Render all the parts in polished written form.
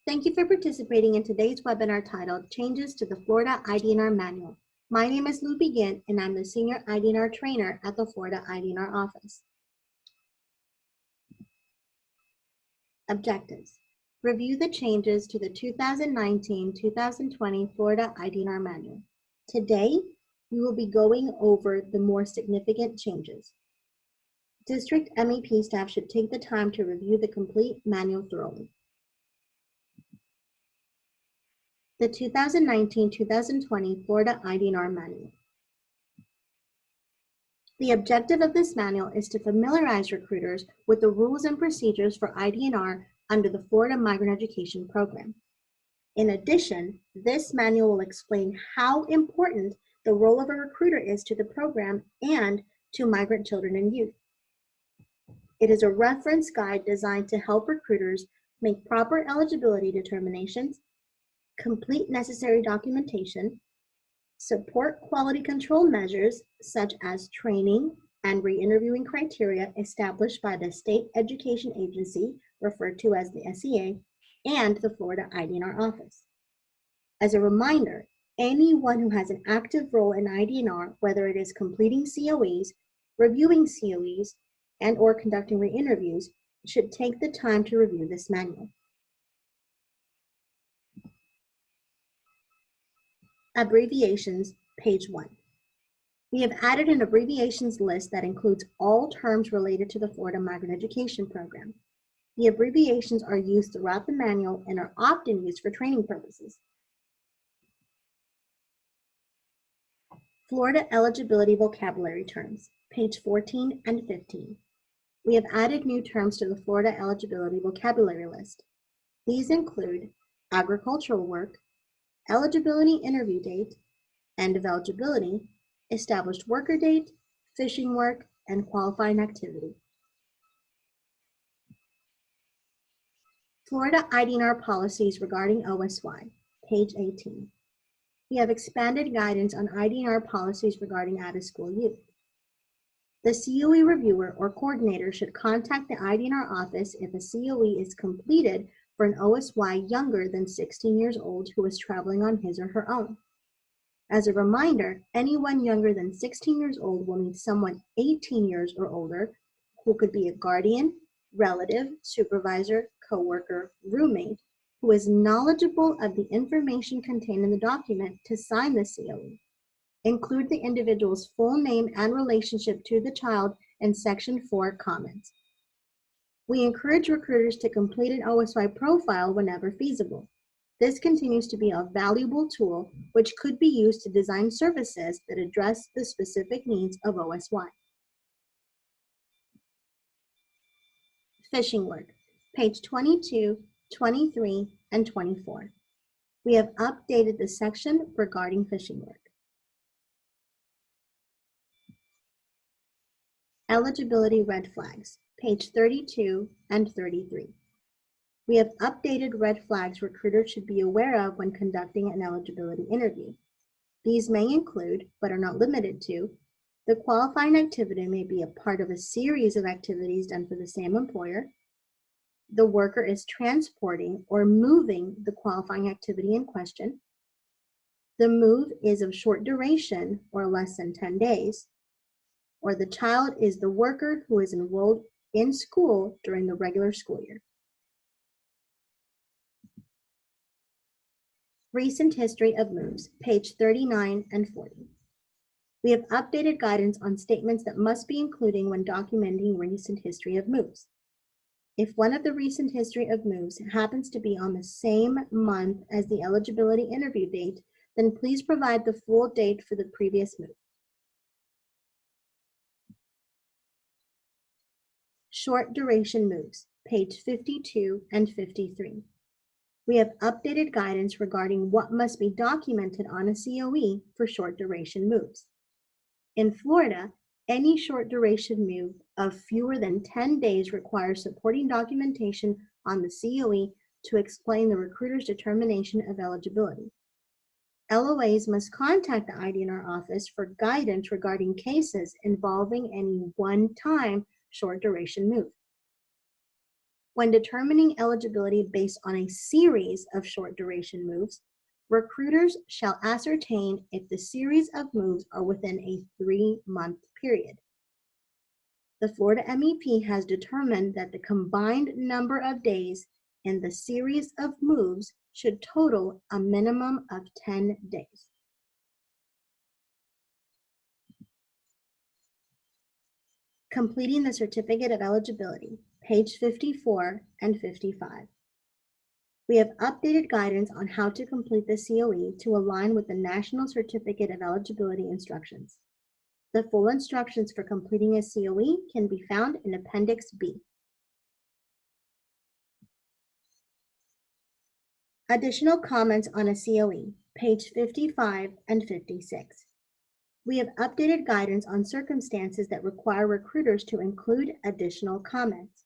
Thank you for participating in today's webinar titled Changes to the Florida ID&R Manual. My name is Lou Begin, and I'm the Senior ID&R Trainer at the Florida ID&R office. Objectives. Review the changes to the 2019-2020 Florida ID&R Manual. Today, we will be going over the more significant changes. District MEP staff should take the time to review the complete manual thoroughly. The 2019-2020 Florida ID&R Manual. The objective of this manual is to familiarize recruiters with the rules and procedures for ID&R under the Florida Migrant Education Program. In addition, this manual will explain how important the role of a recruiter is to the program and to migrant children and youth. It is a reference guide designed to help recruiters make proper eligibility determinations, complete necessary documentation, support quality control measures such as training and re-interviewing criteria established by the State Education Agency, referred to as the SEA, and the Florida ID&R office. As a reminder, anyone who has an active role in ID&R, whether it is completing COEs, reviewing COEs, and or conducting re-interviews, should take the time to review this manual. Abbreviations, page 1. We have added an abbreviations list that includes all terms related to the Florida Migrant Education Program. The abbreviations are used throughout the manual and are often used for training purposes. Florida eligibility vocabulary terms, page 14 and 15. We have added new terms to the Florida eligibility vocabulary list. These include agricultural work, eligibility interview date, end of eligibility, established worker date, fishing work, and qualifying activity. Florida ID&R policies regarding OSY, page 18. We have expanded guidance on ID&R policies regarding out-of-school youth. The COE reviewer or coordinator should contact the ID&R office if a COE is completed for an OSY younger than 16 years old who is traveling on his or her own. As a reminder, anyone younger than 16 years old will need someone 18 years or older who could be a guardian, relative, supervisor, coworker, roommate, who is knowledgeable of the information contained in the document to sign the COE. Include the individual's full name and relationship to the child in Section 4 comments. We encourage recruiters to complete an OSY profile whenever feasible. This continues to be a valuable tool which could be used to design services that address the specific needs of OSY. Fishing work, page 22, 23, and 24. We have updated the section regarding fishing work. Eligibility red flags, page 32 and 33. We have updated red flags recruiters should be aware of when conducting an eligibility interview. These may include, but are not limited to, the qualifying activity may be a part of a series of activities done for the same employer. The worker is transporting or moving the qualifying activity in question. The move is of short duration or less than 10 days. Or the child is the worker who is enrolled in school during the regular school year. Recent history of moves, page 39 and 40. We have updated guidance on statements that must be included when documenting recent history of moves. If one of the recent history of moves happens to be on the same month as the eligibility interview date, then please provide the full date for the previous move. Short duration moves, page 52 and 53. We have updated guidance regarding what must be documented on a COE for short duration moves. In Florida, any short duration move of fewer than 10 days requires supporting documentation on the COE to explain the recruiter's determination of eligibility. LOAs must contact the ID&R office for guidance regarding cases involving any one-time short duration move. When determining eligibility based on a series of short duration moves, recruiters shall ascertain if the series of moves are within a 3-month period. The Florida MEP has determined that the combined number of days in the series of moves should total a minimum of 10 days. Completing the certificate of eligibility, page 54 and 55. We have updated guidance on how to complete the COE to align with the National Certificate of Eligibility instructions. The full instructions for completing a COE can be found in Appendix B. Additional comments on a COE, page 55 and 56. We have updated guidance on circumstances that require recruiters to include additional comments.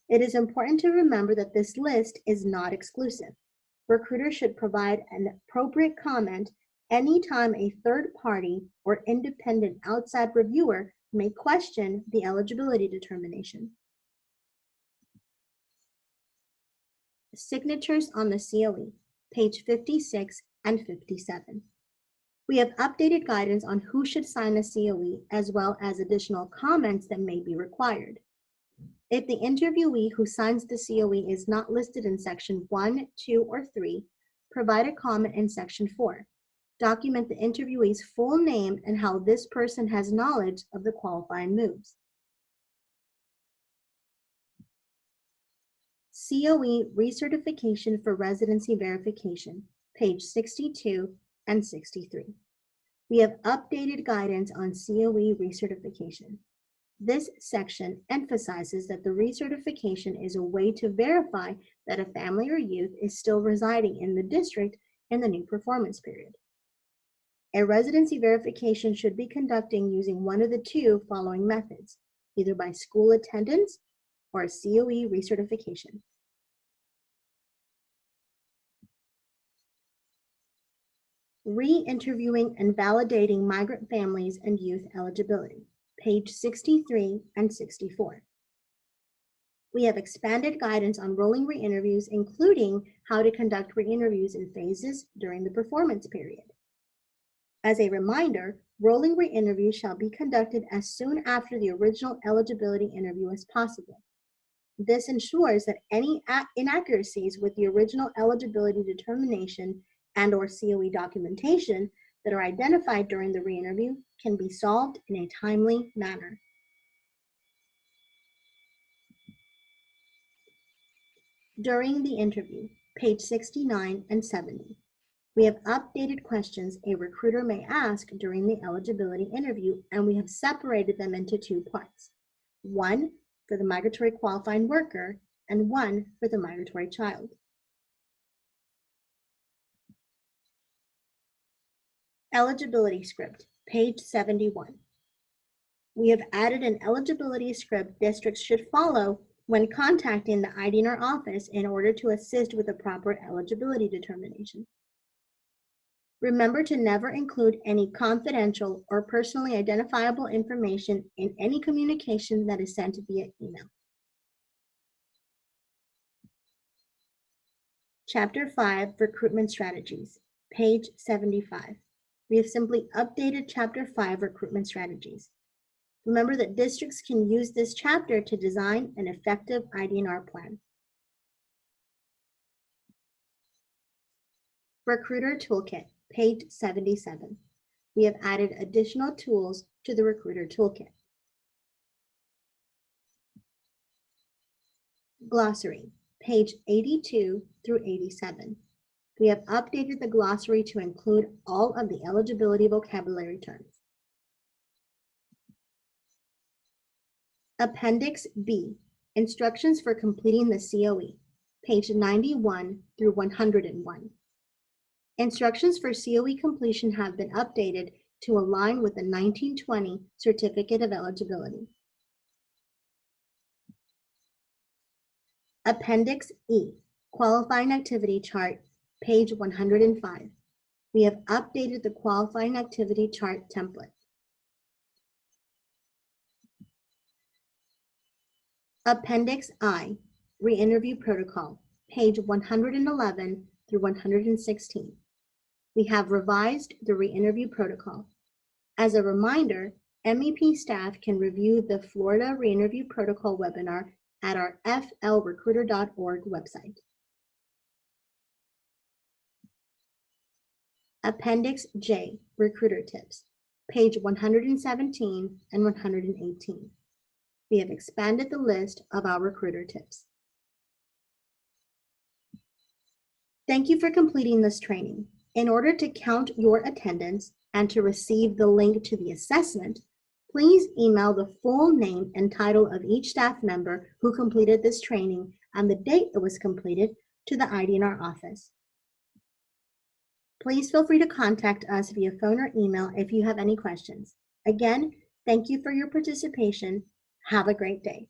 It is important to remember that this list is not exclusive. Recruiters should provide an appropriate comment anytime a third party or independent outside reviewer may question the eligibility determination. Signatures on the COE, page 56 and 57. We have updated guidance on who should sign a COE as well as additional comments that may be required. If the interviewee who signs the COE is not listed in section 1, 2, or 3, provide a comment in section 4. Document the interviewee's full name and how this person has knowledge of the qualifying moves. COE recertification for residency verification, page 62 and 63. We have updated guidance on COE recertification. This section emphasizes that the recertification is a way to verify that a family or youth is still residing in the district in the new performance period. A residency verification should be conducted using one of the two following methods, either by school attendance or a COE recertification. Re-interviewing and validating migrant families and youth eligibility, page 63 and 64. We have expanded guidance on rolling re-interviews, including how to conduct re-interviews in phases during the performance period. As a reminder, rolling re-interviews shall be conducted as soon after the original eligibility interview as possible. This ensures that any inaccuracies with the original eligibility determination and/or COE documentation that are identified during the re-interview can be solved in a timely manner. During the interview, page 69 and 70, we have updated questions a recruiter may ask during the eligibility interview, and we have separated them into two parts. One for the migratory qualifying worker and one for the migratory child. Eligibility script, page 71. We have added an eligibility script districts should follow when contacting the ID&R office in order to assist with a proper eligibility determination. Remember to never include any confidential or personally identifiable information in any communication that is sent via email. Chapter 5, Recruitment Strategies, page 75. We have simply updated Chapter 5, Recruitment Strategies. Remember that districts can use this chapter to design an effective ID&R plan. Recruiter Toolkit, page 77. We have added additional tools to the Recruiter Toolkit. Glossary, page 82 through 87. We have updated the glossary to include all of the eligibility vocabulary terms. Appendix B, Instructions for completing the COE, page 91 through 101. Instructions for COE completion have been updated to align with the 1920 Certificate of Eligibility. Appendix E, Qualifying Activity Chart, page 105. We have updated the Qualifying Activity Chart template. Appendix I, Re-interview Protocol, page 111 through 116. We have revised the re-interview protocol. As a reminder, MEP staff can review the Florida Re-interview Protocol webinar at our flrecruiter.org website. Appendix J, Recruiter Tips, page 117 and 118. We have expanded the list of our recruiter tips. Thank you for completing this training. In order to count your attendance and to receive the link to the assessment, please email the full name and title of each staff member who completed this training and the date it was completed to the ID&R office. Please feel free to contact us via phone or email if you have any questions. Again, thank you for your participation. Have a great day.